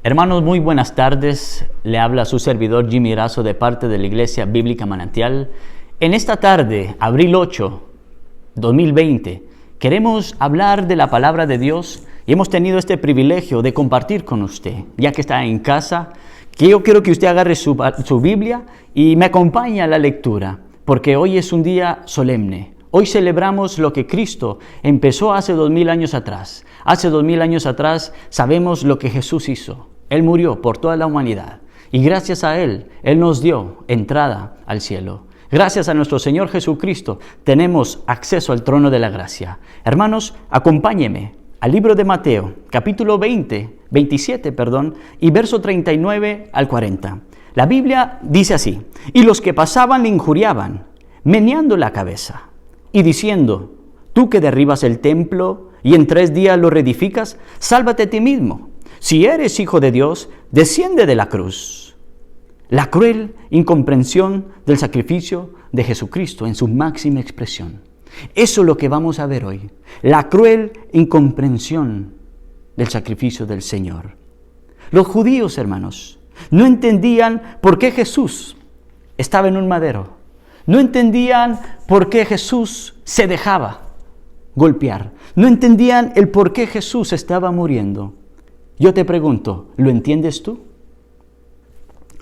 Hermanos, muy buenas tardes. Le habla su servidor Jimmy Razo de parte de la Iglesia Bíblica Manantial. En esta tarde, abril 8, 2020, queremos hablar de la palabra de Dios y hemos tenido este privilegio de compartir con usted, ya que está en casa, que yo quiero que usted agarre su Biblia y me acompañe a la lectura, porque hoy es un día solemne. Hoy celebramos lo que Cristo empezó hace 2000 años atrás. Hace 2000 años atrás sabemos lo que Jesús hizo. Él murió por toda la humanidad y gracias a Él nos dio entrada al cielo. Gracias a nuestro Señor Jesucristo tenemos acceso al trono de la gracia. Hermanos, acompáñenme al libro de Mateo, capítulo 27, y verso 39 al 40. La Biblia dice así: y los que pasaban le injuriaban, meneando la cabeza y diciendo: tú que derribas el templo y en 3 días lo reedificas, sálvate a ti mismo. Si eres hijo de Dios, desciende de la cruz. La cruel incomprensión del sacrificio de Jesucristo en su máxima expresión. Eso es lo que vamos a ver hoy. La cruel incomprensión del sacrificio del Señor. Los judíos, hermanos, no entendían por qué Jesús estaba en un madero. No entendían por qué Jesús se dejaba golpear. No entendían el por qué Jesús estaba muriendo. Yo te pregunto, ¿lo entiendes tú?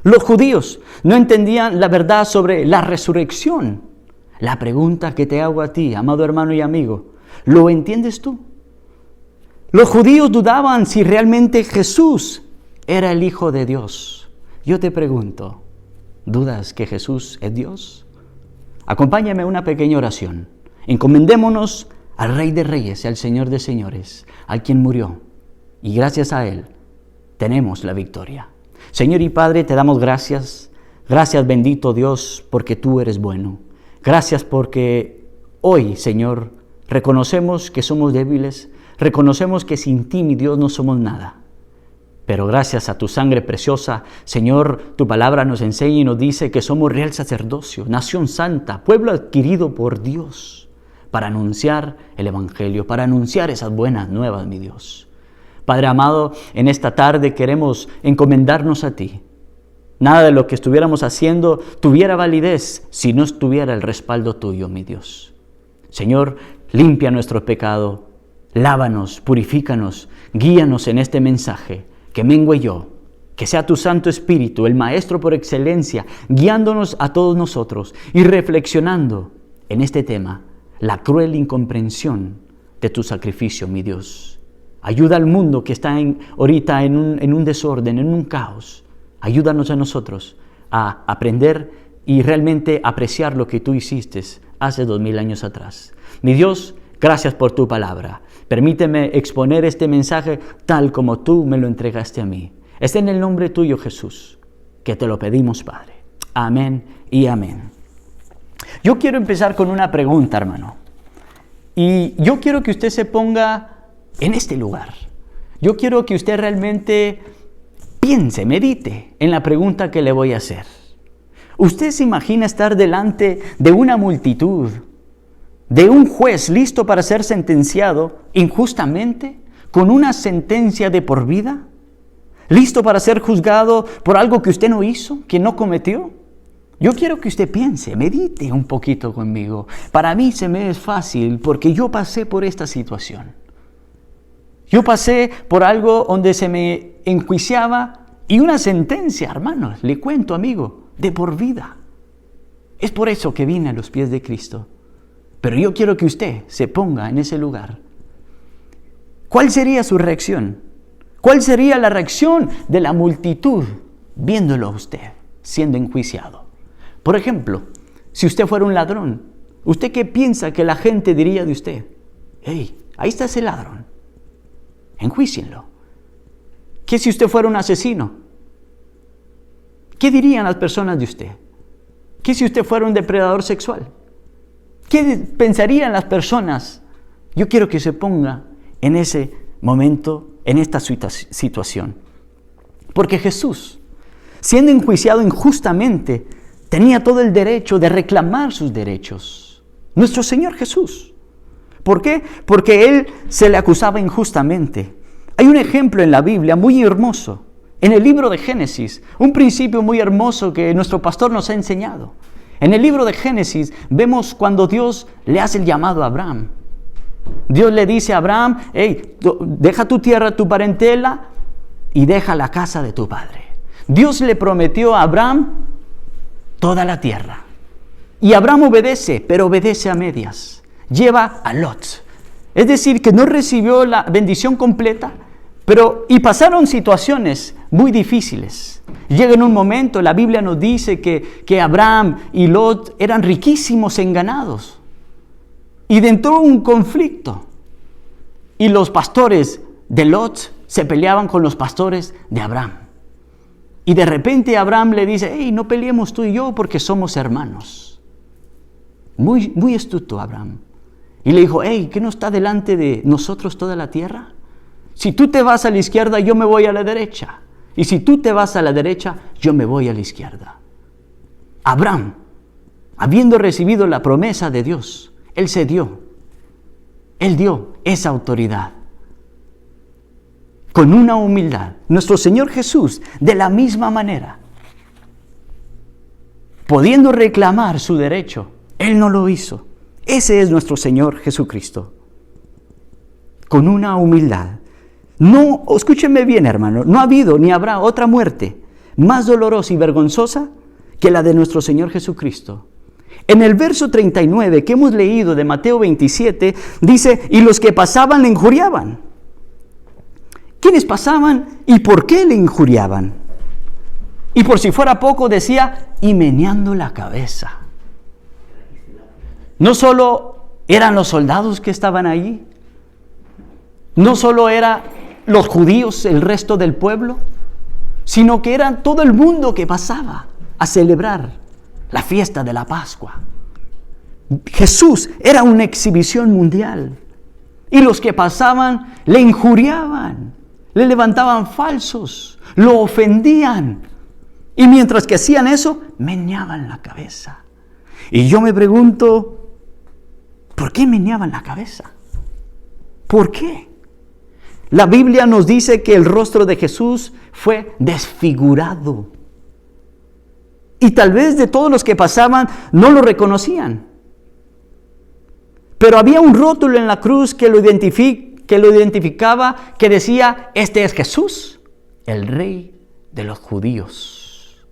Los judíos no entendían la verdad sobre la resurrección. La pregunta que te hago a ti, amado hermano y amigo, ¿lo entiendes tú? Los judíos dudaban si realmente Jesús era el Hijo de Dios. Yo te pregunto, ¿dudas que Jesús es Dios? Acompáñame a una pequeña oración. Encomendémonos al Rey de Reyes y al Señor de Señores, al quien murió. Y gracias a Él tenemos la victoria. Señor y Padre, te damos gracias. Gracias, bendito Dios, porque tú eres bueno. Gracias porque hoy, Señor, reconocemos que somos débiles. Reconocemos que sin ti, mi Dios, no somos nada. Pero gracias a tu sangre preciosa, Señor, tu palabra nos enseña y nos dice que somos real sacerdocio, nación santa, pueblo adquirido por Dios, para anunciar el Evangelio, para anunciar esas buenas nuevas, mi Dios. Padre amado, en esta tarde queremos encomendarnos a ti. Nada de lo que estuviéramos haciendo tuviera validez si no estuviera el respaldo tuyo, mi Dios. Señor, limpia nuestro pecado, lávanos, purifícanos, guíanos en este mensaje, que mengue yo, que sea tu Santo Espíritu, el Maestro por excelencia, guiándonos a todos nosotros y reflexionando en este tema, la cruel incomprensión de tu sacrificio, mi Dios. Ayuda al mundo que está ahorita en un desorden, en un caos. Ayúdanos a nosotros a aprender y realmente apreciar lo que tú hiciste hace 2000 años atrás. Mi Dios, gracias por tu palabra. Permíteme exponer este mensaje tal como tú me lo entregaste a mí. Es en el nombre tuyo, Jesús, que te lo pedimos, Padre. Amén y amén. Yo quiero empezar con una pregunta, hermano. Y yo quiero que usted se ponga en este lugar. Yo quiero que usted realmente piense, medite en la pregunta que le voy a hacer. ¿Usted se imagina estar delante de una multitud, de un juez listo para ser sentenciado injustamente, con una sentencia de por vida? ¿Listo para ser juzgado por algo que usted no hizo, que no cometió? Yo quiero que usted piense, medite un poquito conmigo. Para mí se me es fácil porque yo pasé por esta situación. Yo pasé por algo donde se me enjuiciaba y una sentencia, hermanos, le cuento, amigo, de por vida. Es por eso que vine a los pies de Cristo. Pero yo quiero que usted se ponga en ese lugar. ¿Cuál sería su reacción? ¿Cuál sería la reacción de la multitud viéndolo a usted siendo enjuiciado? Por ejemplo, si usted fuera un ladrón, ¿usted qué piensa que la gente diría de usted? ¡Hey, ahí está ese ladrón! Enjuícienlo. ¿Qué si usted fuera un asesino? ¿Qué dirían las personas de usted? ¿Qué si usted fuera un depredador sexual? ¿Qué pensarían las personas? Yo quiero que se ponga en ese momento, en esta situación. Porque Jesús, siendo enjuiciado injustamente, tenía todo el derecho de reclamar sus derechos. Nuestro Señor Jesús. ¿Por qué? Porque Él se le acusaba injustamente. Hay un ejemplo en la Biblia muy hermoso En el libro de Génesis, un principio muy hermoso que nuestro pastor nos ha enseñado. En el libro de Génesis vemos cuando Dios le hace el llamado a Abraham. Dios le dice a Abraham, hey, deja tu tierra, tu parentela y deja la casa de tu padre. Dios le prometió a Abraham toda la tierra. Y Abraham obedece, pero obedece a medias. Lleva a Lot. Es decir, que no recibió la bendición completa, y pasaron situaciones muy difíciles. Llega en un momento, la Biblia nos dice que Abraham y Lot eran riquísimos en ganados. Y entró un conflicto. Y los pastores de Lot se peleaban con los pastores de Abraham. Y de repente Abraham le dice, hey, no peleemos tú y yo porque somos hermanos. Muy, muy astuto Abraham. Y le dijo, hey, ¿qué no está delante de nosotros toda la tierra? Si tú te vas a la izquierda, yo me voy a la derecha. Y si tú te vas a la derecha, yo me voy a la izquierda. Abraham, habiendo recibido la promesa de Dios, él cedió. Él dio esa autoridad. Con una humildad. Nuestro Señor Jesús, de la misma manera, pudiendo reclamar su derecho, Él no lo hizo. Ese es nuestro Señor Jesucristo. Con una humildad. No, escúchenme bien, hermano, no ha habido ni habrá otra muerte más dolorosa y vergonzosa que la de nuestro Señor Jesucristo. En el verso 39 que hemos leído de Mateo 27, dice, y los que pasaban le injuriaban. ¿Quiénes pasaban y por qué le injuriaban? Y por si fuera poco decía, y meneando la cabeza. No solo eran los soldados que estaban allí, no solo eran los judíos, el resto del pueblo, sino que era todo el mundo que pasaba a celebrar la fiesta de la Pascua. Jesús era una exhibición mundial. Y los que pasaban le injuriaban, le levantaban falsos, lo ofendían. Y mientras que hacían eso, meneaban la cabeza. Y yo me pregunto, ¿por qué meneaban la cabeza? ¿Por qué? La Biblia nos dice que el rostro de Jesús fue desfigurado. Y tal vez de todos los que pasaban no lo reconocían. Pero había un rótulo en la cruz que lo identificaba, que decía, este es Jesús, el Rey de los judíos.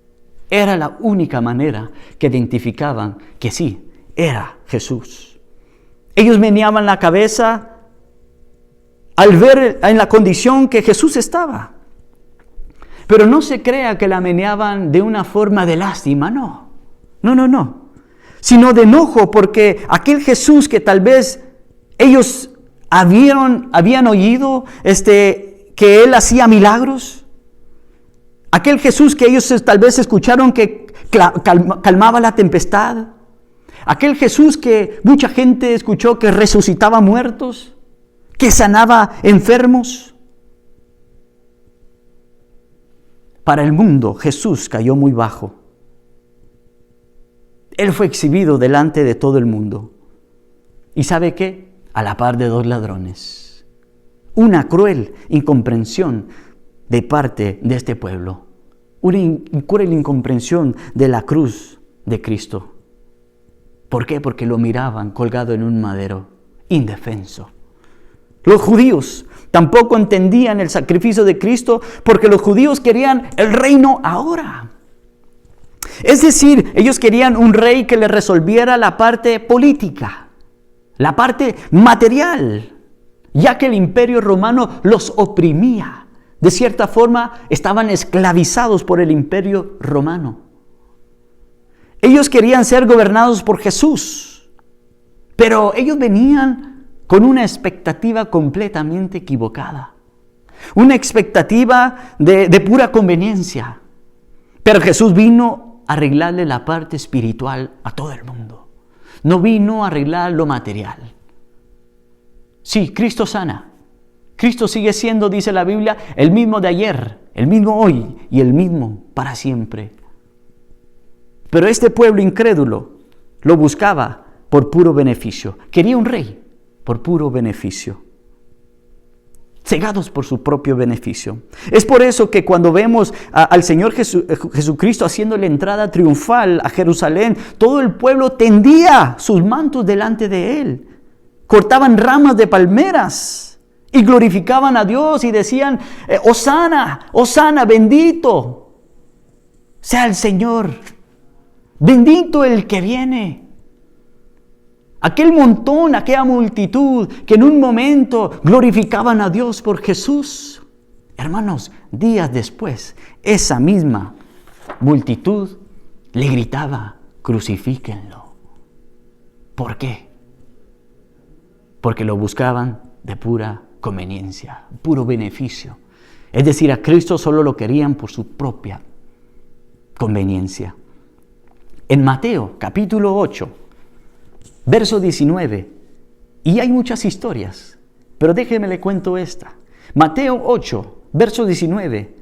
Era la única manera que identificaban que sí, era Jesús. Ellos meneaban la cabeza al ver en la condición que Jesús estaba. Pero no se crea que la meneaban de una forma de lástima, no. No. Sino de enojo, porque aquel Jesús que tal vez ellos habían oído que Él hacía milagros. Aquel Jesús que ellos tal vez escucharon que calmaba la tempestad. Aquel Jesús que mucha gente escuchó que resucitaba muertos, que sanaba enfermos. Para el mundo, Jesús cayó muy bajo. Él fue exhibido delante de todo el mundo. ¿Y sabe qué? A la par de dos ladrones. Una cruel incomprensión de parte de este pueblo. Una cruel incomprensión de la cruz de Cristo. ¿Por qué? Porque lo miraban colgado en un madero, indefenso. Los judíos tampoco entendían el sacrificio de Cristo porque los judíos querían el reino ahora. Es decir, ellos querían un rey que les resolviera la parte política, la parte material, ya que el imperio romano los oprimía. De cierta forma, estaban esclavizados por el imperio romano. Ellos querían ser gobernados por Jesús, pero ellos venían con una expectativa completamente equivocada. Una expectativa de pura conveniencia. Pero Jesús vino a arreglarle la parte espiritual a todo el mundo. No vino a arreglar lo material. Sí, Cristo sana. Cristo sigue siendo, dice la Biblia, el mismo de ayer, el mismo hoy y el mismo para siempre. Pero este pueblo incrédulo lo buscaba por puro beneficio. Quería un rey por puro beneficio. cegados por su propio beneficio. Es por eso que cuando vemos al Señor Jesucristo haciendo la entrada triunfal a Jerusalén, todo el pueblo tendía sus mantos delante de Él. Cortaban ramas de palmeras y glorificaban a Dios y decían, Hosana, Hosana, bendito sea el Señor, bendito el que viene. Aquel montón, aquella multitud que en un momento glorificaban a Dios por Jesús. Hermanos, días después, esa misma multitud le gritaba, crucifíquenlo. ¿Por qué? Porque lo buscaban de pura conveniencia, puro beneficio. Es decir, a Cristo solo lo querían por su propia conveniencia. En Mateo, capítulo 8, verso 19, y hay muchas historias, pero déjeme le cuento esta. Mateo 8, verso 19,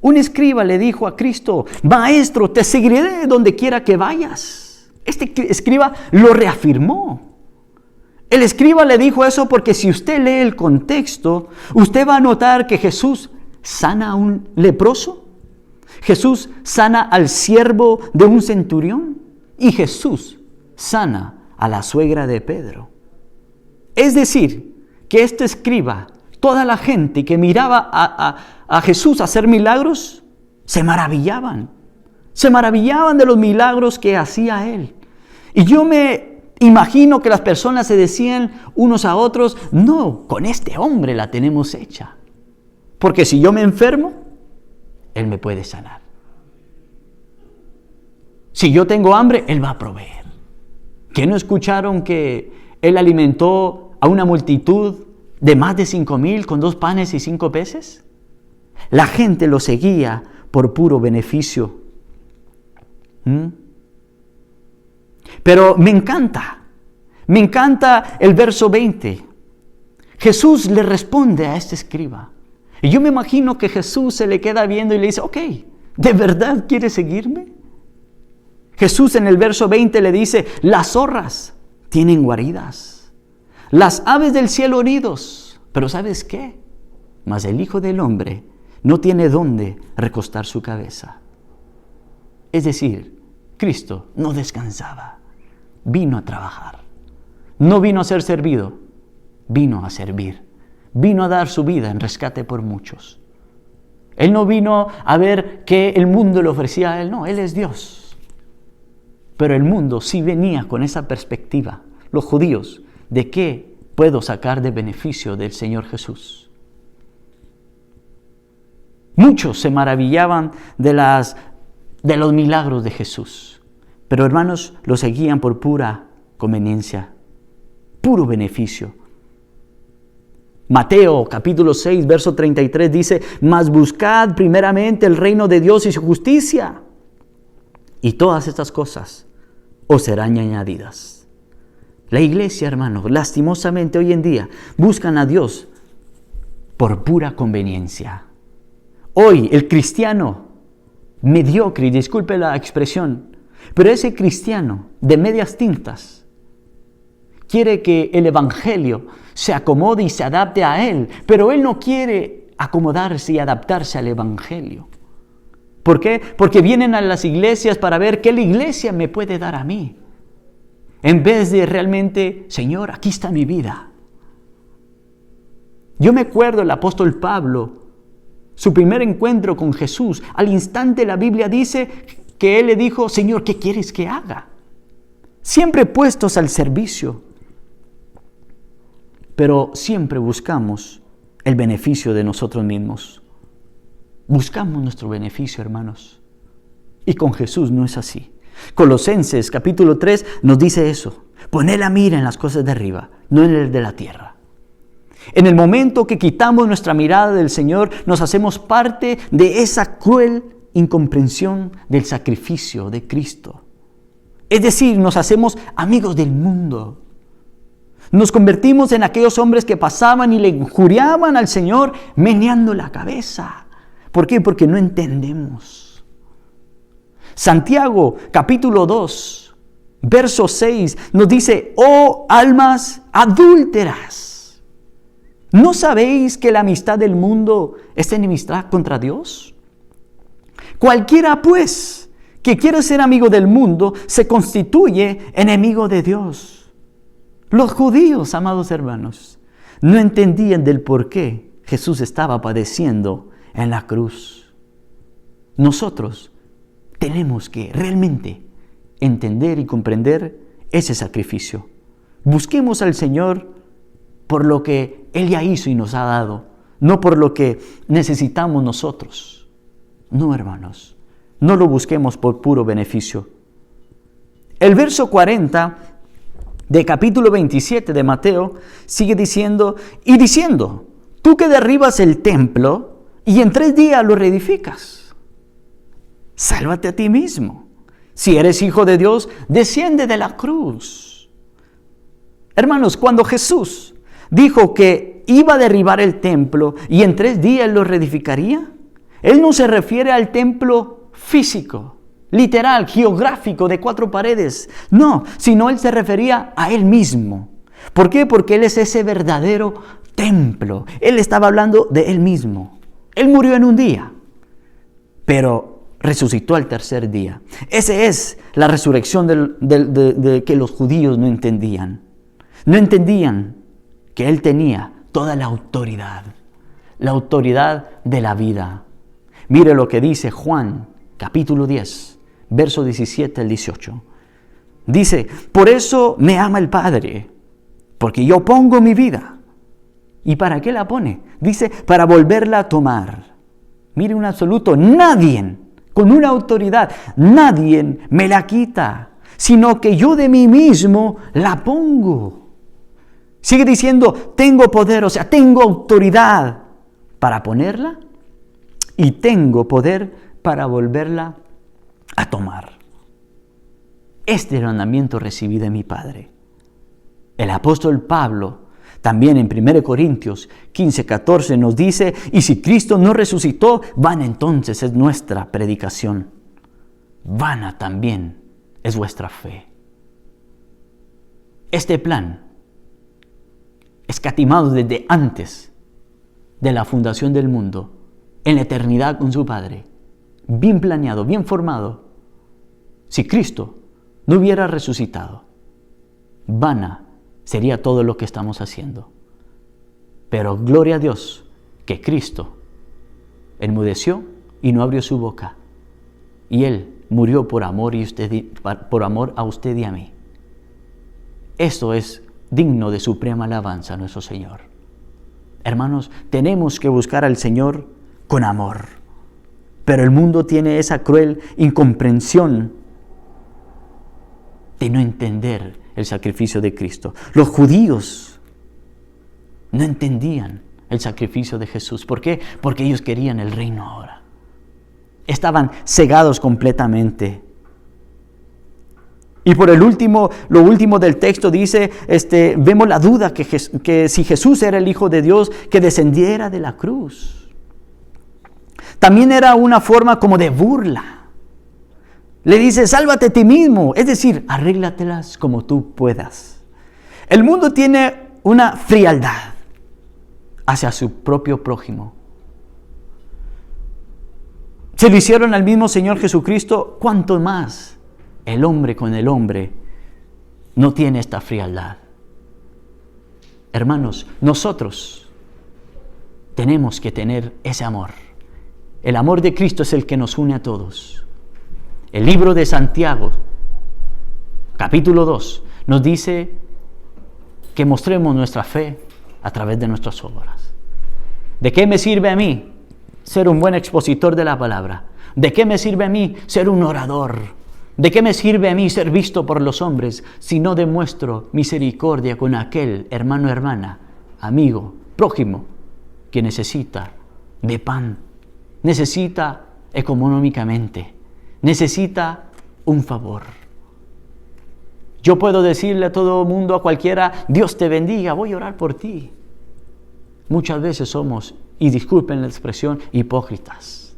un escriba le dijo a Cristo, Maestro, te seguiré donde quiera que vayas. Este escriba lo reafirmó. El escriba le dijo eso porque si usted lee el contexto, usted va a notar que Jesús sana a un leproso, Jesús sana al siervo de un centurión y Jesús sana a la suegra de Pedro. Es decir, que este escriba, toda la gente que miraba a Jesús hacer milagros, se maravillaban de los milagros que hacía Él. Y yo me imagino que las personas se decían unos a otros, no, con este hombre la tenemos hecha. Porque si yo me enfermo, Él me puede sanar. Si yo tengo hambre, Él va a proveer. ¿Qué no escucharon que Él alimentó a una multitud de más de 5,000 con 2 panes y 5 peces? La gente lo seguía por puro beneficio. Pero me encanta el verso 20. Jesús le responde a este escriba. Y yo me imagino que Jesús se le queda viendo y le dice, ok, ¿de verdad quieres seguirme? Jesús en el verso 20 le dice, las zorras tienen guaridas, las aves del cielo nidos, pero ¿sabes qué? Mas el Hijo del Hombre no tiene dónde recostar su cabeza. Es decir, Cristo no descansaba, vino a trabajar. No vino a ser servido, vino a servir. Vino a dar su vida en rescate por muchos. Él no vino a ver qué el mundo le ofrecía a Él, no, Él es Dios. Pero el mundo sí venía con esa perspectiva, los judíos, de qué puedo sacar de beneficio del Señor Jesús. Muchos se maravillaban de los milagros de Jesús, pero hermanos, lo seguían por pura conveniencia, puro beneficio. Mateo capítulo 6, verso 33 dice, mas buscad primeramente el reino de Dios y su justicia, y todas estas cosas os serán añadidas. La iglesia, hermanos, lastimosamente hoy en día buscan a Dios por pura conveniencia. Hoy el cristiano mediocre, y disculpe la expresión, pero ese cristiano de medias tintas quiere que el evangelio se acomode y se adapte a él, pero él no quiere acomodarse y adaptarse al evangelio. ¿Por qué? Porque vienen a las iglesias para ver qué la iglesia me puede dar a mí. En vez de realmente, Señor, aquí está mi vida. Yo me acuerdo el apóstol Pablo, su primer encuentro con Jesús. Al instante la Biblia dice que él le dijo, Señor, ¿qué quieres que haga? Siempre puestos al servicio. Pero siempre buscamos el beneficio de nosotros mismos. Buscamos nuestro beneficio, hermanos. Y con Jesús no es así. Colosenses capítulo 3 nos dice eso. Poned la mira en las cosas de arriba, no en el de la tierra. En el momento que quitamos nuestra mirada del Señor, nos hacemos parte de esa cruel incomprensión del sacrificio de Cristo. Es decir, nos hacemos amigos del mundo. Nos convertimos en aquellos hombres que pasaban y le injuriaban al Señor meneando la cabeza. ¿Por qué? Porque no entendemos. Santiago, capítulo 2, verso 6, nos dice, oh almas adúlteras, ¿No sabéis que la amistad del mundo es enemistad contra Dios? Cualquiera, pues, que quiere ser amigo del mundo, se constituye enemigo de Dios. Los judíos, amados hermanos, no entendían del por qué Jesús estaba padeciendo en la cruz. Nosotros tenemos que realmente entender y comprender ese sacrificio. Busquemos al Señor por lo que Él ya hizo y nos ha dado, no por lo que necesitamos nosotros. No, hermanos, no lo busquemos por puro beneficio. El verso 40 de capítulo 27 de Mateo sigue diciendo, tú que derribas el templo y en 3 días lo reedificas, sálvate a ti mismo. Si eres hijo de Dios, desciende de la cruz. Hermanos, cuando Jesús dijo que iba a derribar el templo y en 3 días lo reedificaría, Él no se refiere al templo físico, literal, geográfico, de 4 paredes. No, sino Él se refería a Él mismo. ¿Por qué? Porque Él es ese verdadero templo. Él estaba hablando de Él mismo. Él murió en un día, pero resucitó al 3er día. Esa es la resurrección de que los judíos no entendían. No entendían que Él tenía toda la autoridad de la vida. Mire lo que dice Juan, capítulo 10, verso 17 al 18. Dice, por eso me ama el Padre, porque yo pongo mi vida. ¿Y para qué la pone? Dice, para volverla a tomar. Mire, un absoluto, nadie, con una autoridad, nadie me la quita, sino que yo de mí mismo la pongo. Sigue diciendo, tengo poder, o sea, tengo autoridad para ponerla y tengo poder para volverla a tomar. Este mandamiento recibí de mi Padre. El apóstol Pablo, también en 1 Corintios 15, 14 nos dice, y si Cristo no resucitó, vana entonces es nuestra predicación. Vana también es vuestra fe. Este plan, escatimado desde antes de la fundación del mundo, en la eternidad con su Padre, bien planeado, bien formado, si Cristo no hubiera resucitado, vana sería todo lo que estamos haciendo. Pero gloria a Dios que Cristo enmudeció y no abrió su boca, y Él murió por amor a usted y a mí. Esto es digno de suprema alabanza a nuestro Señor. Hermanos, tenemos que buscar al Señor con amor, pero el mundo tiene esa cruel incomprensión de no entender el sacrificio de Cristo. Los judíos no entendían el sacrificio de Jesús. ¿Por qué? Porque ellos querían el reino ahora. Estaban cegados completamente. Y por lo último del texto dice, vemos la duda que si Jesús era el Hijo de Dios, que descendiera de la cruz. También era una forma como de burla. Le dice, sálvate a ti mismo, es decir, arréglatelas como tú puedas. El mundo tiene una frialdad hacia su propio prójimo. Se lo hicieron al mismo Señor Jesucristo, ¿cuánto más el hombre con el hombre no tiene esta frialdad? Hermanos, nosotros tenemos que tener ese amor. El amor de Cristo es el que nos une a todos. El libro de Santiago, capítulo 2, nos dice que mostremos nuestra fe a través de nuestras obras. ¿De qué me sirve a mí ser un buen expositor de la palabra? ¿De qué me sirve a mí ser un orador? ¿De qué me sirve a mí ser visto por los hombres si no demuestro misericordia con aquel hermano, hermana, amigo, prójimo que necesita de pan, necesita económicamente, necesita un favor? Yo puedo decirle a todo mundo, a cualquiera, Dios te bendiga, voy a orar por ti. Muchas veces somos, y disculpen la expresión, hipócritas.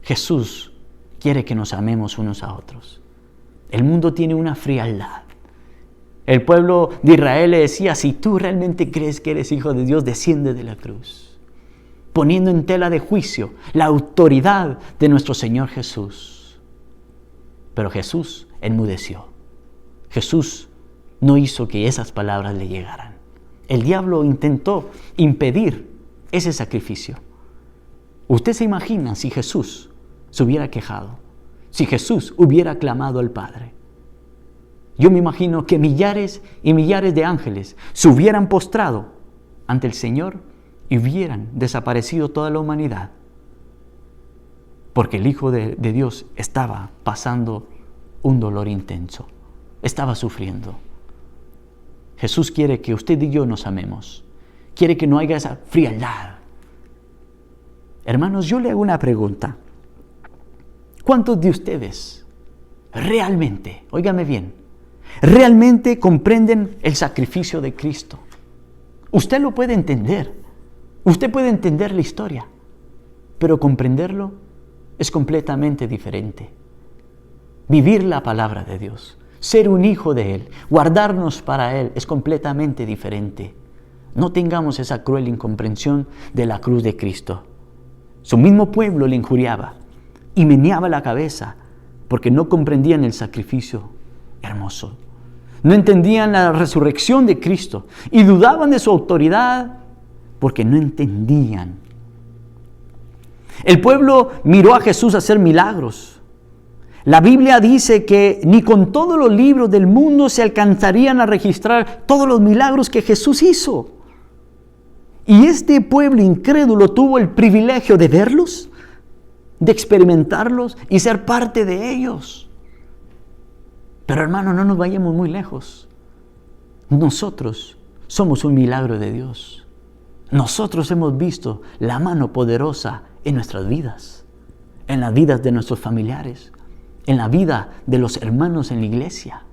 Jesús quiere que nos amemos unos a otros. El mundo tiene una frialdad. El pueblo de Israel le decía, si tú realmente crees que eres hijo de Dios, desciende de la cruz, poniendo en tela de juicio la autoridad de nuestro Señor Jesús. Pero Jesús enmudeció. Jesús no hizo que esas palabras le llegaran. El diablo intentó impedir ese sacrificio. ¿Usted se imagina si Jesús se hubiera quejado? Si Jesús hubiera clamado al Padre. Yo me imagino que millares y millares de ángeles se hubieran postrado ante el Señor y hubieran desaparecido toda la humanidad. Porque el Hijo de Dios estaba pasando un dolor intenso. Estaba sufriendo. Jesús quiere que usted y yo nos amemos. Quiere que no haya esa frialdad. Hermanos, yo le hago una pregunta. ¿Cuántos de ustedes realmente, óigame bien, realmente comprenden el sacrificio de Cristo? Usted lo puede entender. Usted puede entender la historia. Pero comprenderlo es completamente diferente. Vivir la palabra de Dios, ser un hijo de Él, guardarnos para Él, es completamente diferente. No tengamos esa cruel incomprensión de la cruz de Cristo. Su mismo pueblo le injuriaba y meneaba la cabeza porque no comprendían el sacrificio hermoso. No entendían la resurrección de Cristo y dudaban de su autoridad porque no entendían. El pueblo miró a Jesús hacer milagros. La Biblia dice que ni con todos los libros del mundo se alcanzarían a registrar todos los milagros que Jesús hizo. Y este pueblo incrédulo tuvo el privilegio de verlos, de experimentarlos y ser parte de ellos. Pero hermano, no nos vayamos muy lejos. Nosotros somos un milagro de Dios. Nosotros hemos visto la mano poderosa en nuestras vidas, en las vidas de nuestros familiares, en la vida de los hermanos en la iglesia.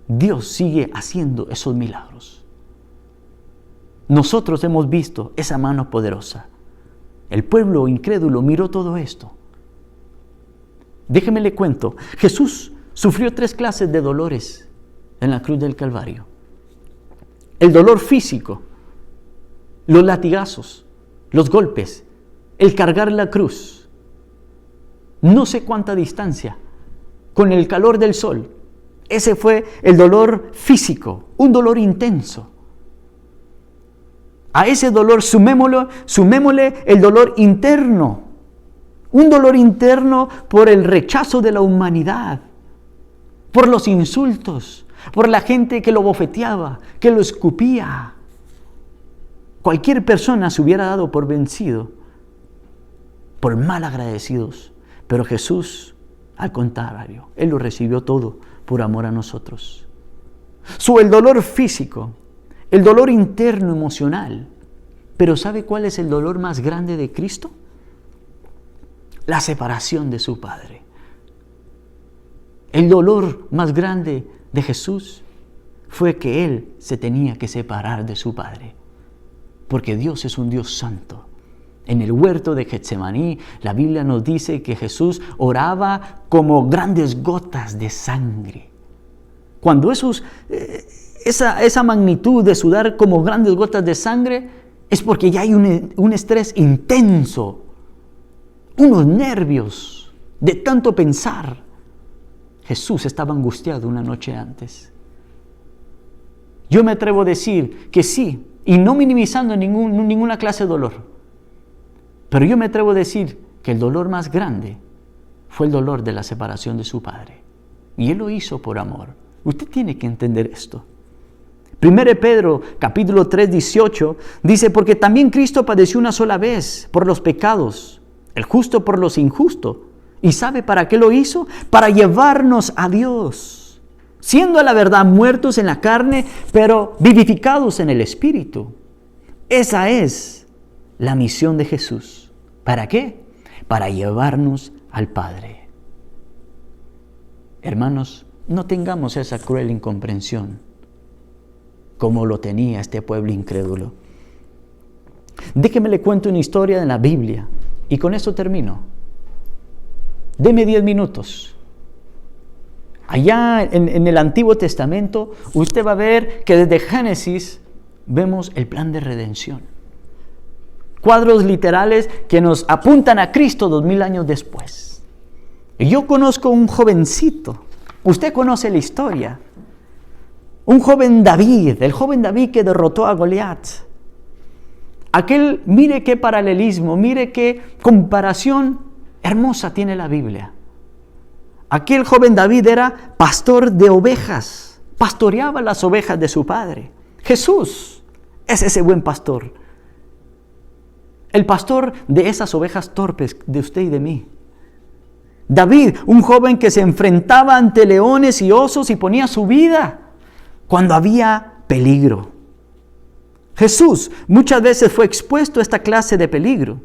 Dios sigue haciendo esos milagros. Nosotros hemos visto esa mano poderosa. El pueblo incrédulo miró todo esto. Déjeme le cuento, Jesús sufrió 3 clases de dolores en la cruz del Calvario. El dolor físico, los latigazos, los golpes, el cargar la cruz. No sé cuánta distancia, con el calor del sol. Ese fue el dolor físico, un dolor intenso. A ese dolor sumémosle el dolor interno. Un dolor interno por el rechazo de la humanidad, por los insultos, por la gente que lo bofeteaba, que lo escupía. Cualquier persona se hubiera dado por vencido, por mal agradecidos. Pero Jesús, al contrario, Él lo recibió todo por amor a nosotros. El dolor físico, el dolor interno emocional. Pero ¿sabe cuál es el dolor más grande de Cristo? La separación de su Padre. El dolor más grande de Jesús fue que Él se tenía que separar de su Padre. Porque Dios es un Dios santo. En el huerto de Getsemaní, la Biblia nos dice que Jesús oraba como grandes gotas de sangre. Cuando esa magnitud de sudar como grandes gotas de sangre, es porque ya hay un estrés intenso, unos nervios de tanto pensar. Jesús estaba angustiado una noche antes. Yo me atrevo a decir que sí, y no minimizando ninguna clase de dolor. Pero yo me atrevo a decir que el dolor más grande fue el dolor de la separación de su Padre. Y Él lo hizo por amor. Usted tiene que entender esto. 1 Pedro, capítulo 3, 18, dice, porque también Cristo padeció una sola vez por los pecados, el justo por los injustos. ¿Y sabe para qué lo hizo? Para llevarnos a Dios, siendo a la verdad muertos en la carne, pero vivificados en el Espíritu. Esa es la misión de Jesús. ¿Para qué? Para llevarnos al Padre. Hermanos, no tengamos esa cruel incomprensión como lo tenía este pueblo incrédulo. Déjeme le cuento una historia de la Biblia y con eso termino. Deme 10 minutos. Allá en el Antiguo Testamento, usted va a ver que desde Génesis vemos el plan de redención. Cuadros literales que nos apuntan a Cristo 2000 años después. Y yo conozco un jovencito, usted conoce la historia, un joven David, el joven David que derrotó a Goliat. Mire qué paralelismo, mire qué comparación hermosa tiene la Biblia. Aquel joven David era pastor de ovejas, pastoreaba las ovejas de su padre. Jesús es ese buen pastor, el pastor de esas ovejas torpes de usted y de mí. David, un joven que se enfrentaba ante leones y osos y ponía su vida cuando había peligro. Jesús muchas veces fue expuesto a esta clase de peligro,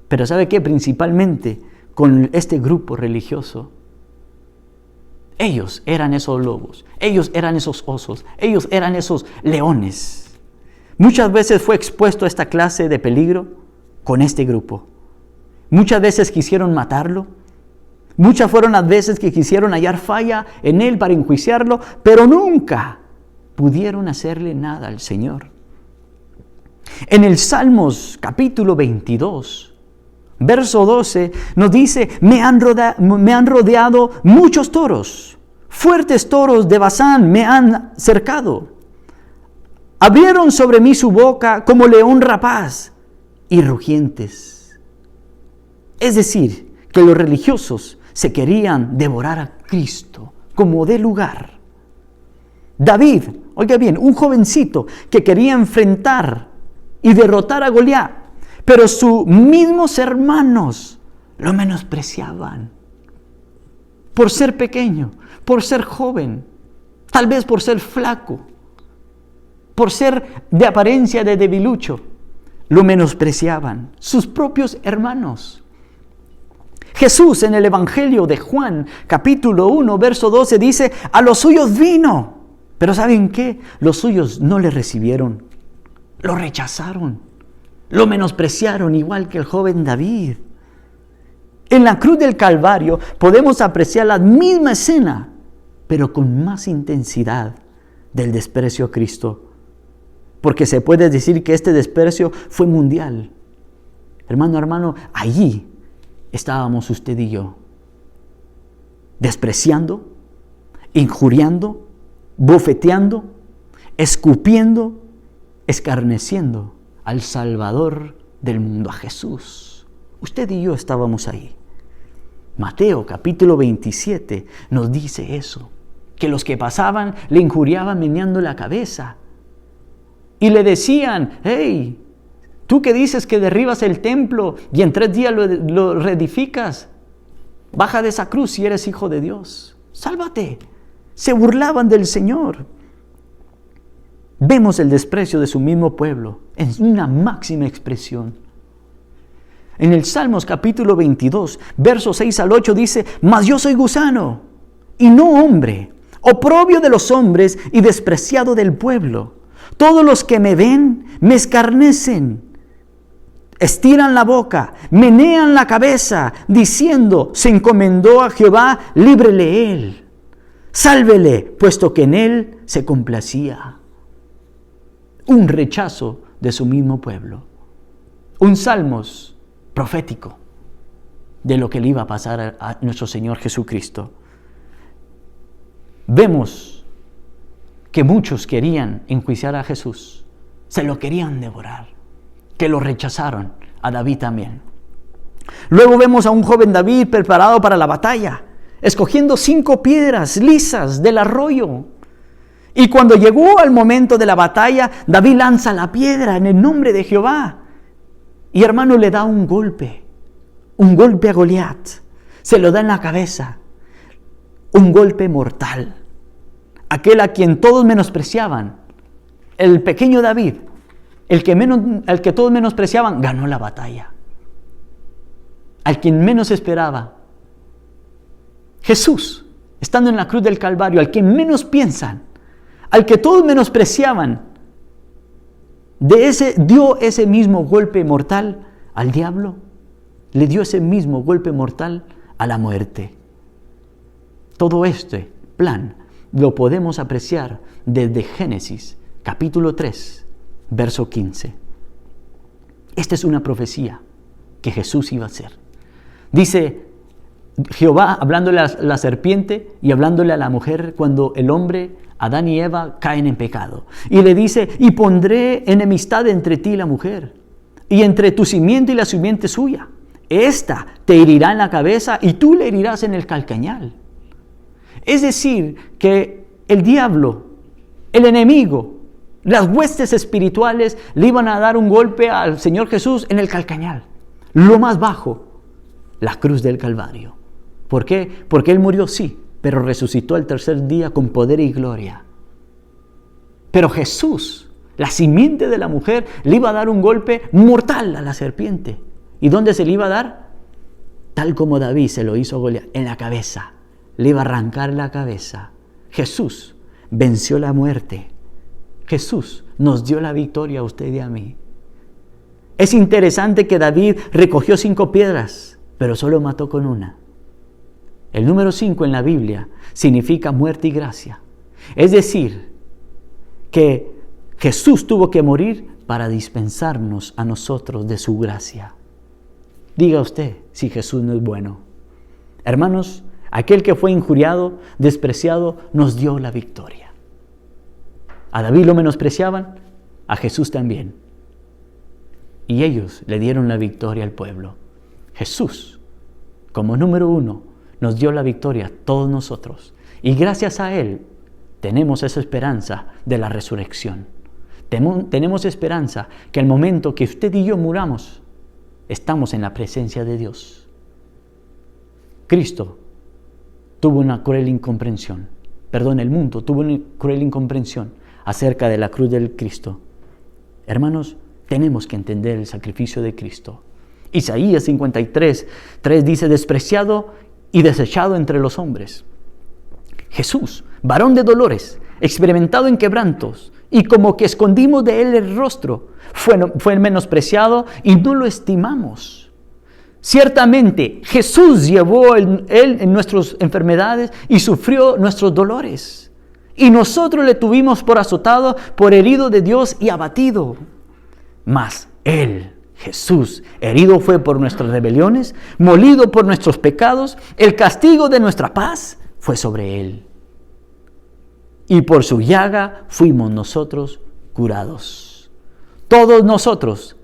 pero ¿sabe qué? Principalmente con este grupo religioso. Ellos eran esos lobos, ellos eran esos osos, ellos eran esos leones. Muchas veces fue expuesto a esta clase de peligro con este grupo. Muchas veces quisieron matarlo, muchas fueron las veces que quisieron hallar falla en él para enjuiciarlo, pero nunca pudieron hacerle nada al Señor. En el Salmos capítulo 22, verso 12 nos dice: me han rodeado muchos toros, fuertes toros de Basán me han cercado. Abrieron sobre mí su boca como león rapaz y rugientes. Es decir, que los religiosos se querían devorar a Cristo como de lugar. David, oiga bien, un jovencito que quería enfrentar y derrotar a Goliat, pero sus mismos hermanos lo menospreciaban por ser pequeño, por ser joven, tal vez por ser flaco, por ser de apariencia de debilucho. Lo menospreciaban sus propios hermanos. Jesús en el Evangelio de Juan, capítulo 1, verso 12, dice: a los suyos vino, pero ¿saben qué? Los suyos no le recibieron, lo rechazaron, lo menospreciaron, igual que el joven David. En la cruz del Calvario podemos apreciar la misma escena, pero con más intensidad del desprecio a Cristo. Porque se puede decir que este desprecio fue mundial. Hermano, allí estábamos usted y yo, despreciando, injuriando, bofeteando, escupiendo, escarneciendo al Salvador del mundo, a Jesús. Usted y yo estábamos ahí. Mateo capítulo 27 nos dice eso, que los que pasaban le injuriaban meneando la cabeza y le decían: hey, tú que dices que derribas el templo y en 3 días lo reedificas, baja de esa cruz si eres hijo de Dios, sálvate. Se burlaban del Señor. Vemos el desprecio de su mismo pueblo en una máxima expresión. En el Salmos capítulo 22, versos 6 al 8 dice: mas yo soy gusano y no hombre, oprobio de los hombres y despreciado del pueblo. Todos los que me ven me escarnecen, estiran la boca, menean la cabeza, diciendo: se encomendó a Jehová, líbrele él. Sálvele, puesto que en él se complacía. Un rechazo de su mismo pueblo. Un Salmos profético de lo que le iba a pasar a nuestro Señor Jesucristo. Vemos que muchos querían enjuiciar a Jesús, se lo querían devorar, que lo rechazaron, a David también. Luego vemos a un joven David preparado para la batalla, escogiendo 5 piedras lisas del arroyo. Y cuando llegó al momento de la batalla, David lanza la piedra en el nombre de Jehová. Y hermano, le da un golpe a Goliat. Se lo da en la cabeza. Un golpe mortal. Aquel a quien todos menospreciaban, el pequeño David, el que todos menospreciaban, ganó la batalla. Al quien menos esperaba, Jesús, estando en la cruz del Calvario, al que menos piensan, al que todos menospreciaban, dio ese mismo golpe mortal al diablo, le dio ese mismo golpe mortal a la muerte. Todo esto plan lo podemos apreciar desde Génesis, capítulo 3, verso 15. Esta es una profecía que Jesús iba a hacer. Dice Jehová hablándole a la serpiente y hablándole a la mujer cuando el hombre, Adán y Eva, caen en pecado. Y le dice, y pondré enemistad entre ti y la mujer, y entre tu simiente y la simiente suya. Esta te herirá en la cabeza y tú le herirás en el calcañal. Es decir, que el diablo, el enemigo, las huestes espirituales le iban a dar un golpe al Señor Jesús en el calcañal, lo más bajo, la cruz del Calvario. ¿Por qué? Porque Él murió, sí, pero resucitó al tercer día con poder y gloria. Pero Jesús, la simiente de la mujer, le iba a dar un golpe mortal a la serpiente. ¿Y dónde se le iba a dar? Tal como David se lo hizo a Goliat, en la cabeza. Le iba a arrancar la cabeza. Jesús venció la muerte. Jesús nos dio la victoria a usted y a mí. Es interesante que David recogió 5 piedras, pero solo mató con una. El número 5 en la Biblia significa muerte y gracia. Es decir, que Jesús tuvo que morir para dispensarnos a nosotros de su gracia. Diga usted si Jesús no es bueno. Hermanos, aquel que fue injuriado, despreciado, nos dio la victoria. A David lo menospreciaban, a Jesús también. Y ellos le dieron la victoria al pueblo. Jesús, como número 1, nos dio la victoria a todos nosotros. Y gracias a Él tenemos esa esperanza de la resurrección. Tenemos esperanza que al momento que usted y yo muramos, estamos en la presencia de Dios. Cristo tuvo una cruel incomprensión. El mundo tuvo una cruel incomprensión acerca de la cruz del Cristo. Hermanos, tenemos que entender el sacrificio de Cristo. Isaías 53:3 dice, despreciado y desechado entre los hombres. Jesús, varón de dolores, experimentado en quebrantos, y como que escondimos de Él el rostro, fue menospreciado y no lo estimamos. Ciertamente, Jesús llevó Él en nuestras enfermedades y sufrió nuestros dolores. Y nosotros le tuvimos por azotado, por herido de Dios y abatido. Mas Él, Jesús, herido fue por nuestras rebeliones, molido por nuestros pecados, el castigo de nuestra paz fue sobre Él. Y por su llaga fuimos nosotros curados. Todos nosotros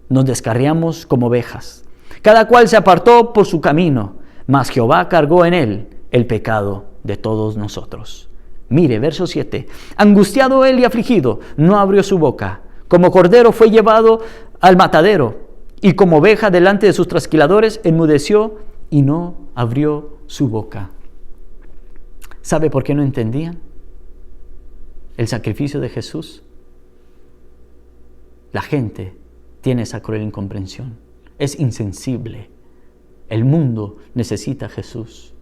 nos descarriamos como ovejas. Cada cual se apartó por su camino, mas Jehová cargó en Él el pecado de todos nosotros. Mire, verso 7. Angustiado Él y afligido, no abrió su boca. Como cordero fue llevado al matadero, y como oveja delante de sus trasquiladores, enmudeció y no abrió su boca. ¿Sabe por qué no entendían el sacrificio de Jesús? La gente tiene esa cruel incomprensión. Es insensible. El mundo necesita a Jesús.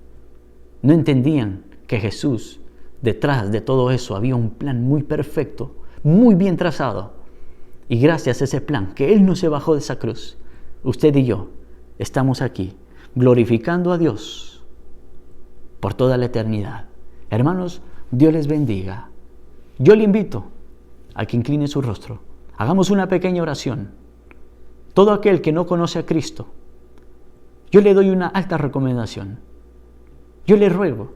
No entendían que Jesús, detrás de todo eso, había un plan muy perfecto, muy bien trazado. Y gracias a ese plan, que Él no se bajó de esa cruz, usted y yo estamos aquí, glorificando a Dios por toda la eternidad. Hermanos, Dios les bendiga. Yo le invito a que incline su rostro. Hagamos una pequeña oración. Todo aquel que no conoce a Cristo, yo le doy una alta recomendación. Yo le ruego,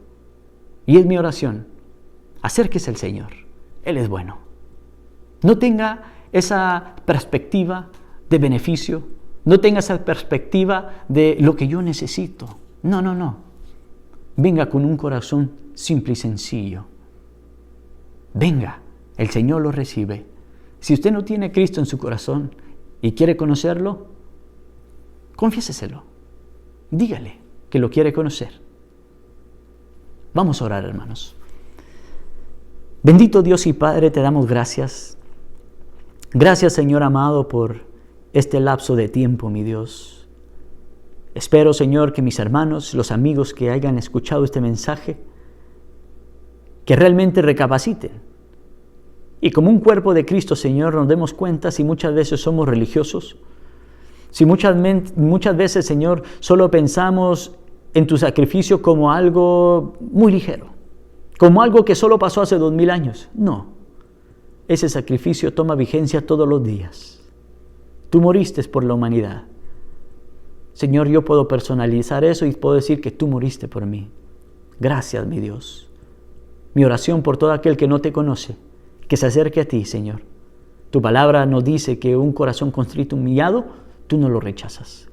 y es mi oración, acérquese al Señor. Él es bueno. No tenga esa perspectiva de beneficio, no tenga esa perspectiva de lo que yo necesito. No. Venga con un corazón simple y sencillo. Venga, el Señor lo recibe. Si usted no tiene a Cristo en su corazón y quiere conocerlo, confiéseselo. Dígale que lo quiere conocer. Vamos a orar, hermanos. Bendito Dios y Padre, te damos gracias. Gracias, Señor amado, por este lapso de tiempo, mi Dios. Espero, Señor, que mis hermanos, los amigos que hayan escuchado este mensaje, que realmente recapaciten. Y como un cuerpo de Cristo, Señor, nos demos cuenta si muchas veces somos religiosos, si muchas veces, Señor, solo pensamos en tu sacrificio como algo muy ligero. como algo que solo pasó hace 2000 años. No, ese sacrificio toma vigencia todos los días. Tú moriste por la humanidad. Señor, yo puedo personalizar eso y puedo decir que tú moriste por mí. Gracias, mi Dios. Mi oración por todo aquel que no te conoce, que se acerque a ti, Señor. Tu palabra nos dice que un corazón contrito, humillado, tú no lo rechazas.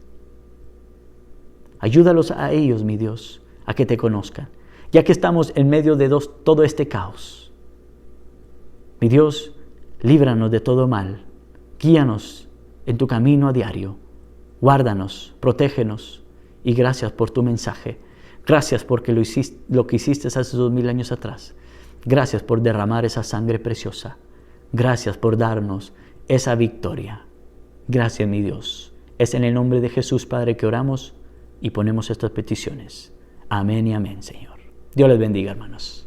Ayúdalos a ellos, mi Dios, a que te conozcan, ya que estamos en medio de todo este caos. Mi Dios, líbranos de todo mal. Guíanos en tu camino a diario. Guárdanos, protégenos y gracias por tu mensaje. Gracias porque lo que hiciste hace 2000 años atrás. Gracias por derramar esa sangre preciosa. Gracias por darnos esa victoria. Gracias, mi Dios. Es en el nombre de Jesús, Padre, que oramos y ponemos estas peticiones. Amén y amén, Señor. Dios les bendiga, hermanos.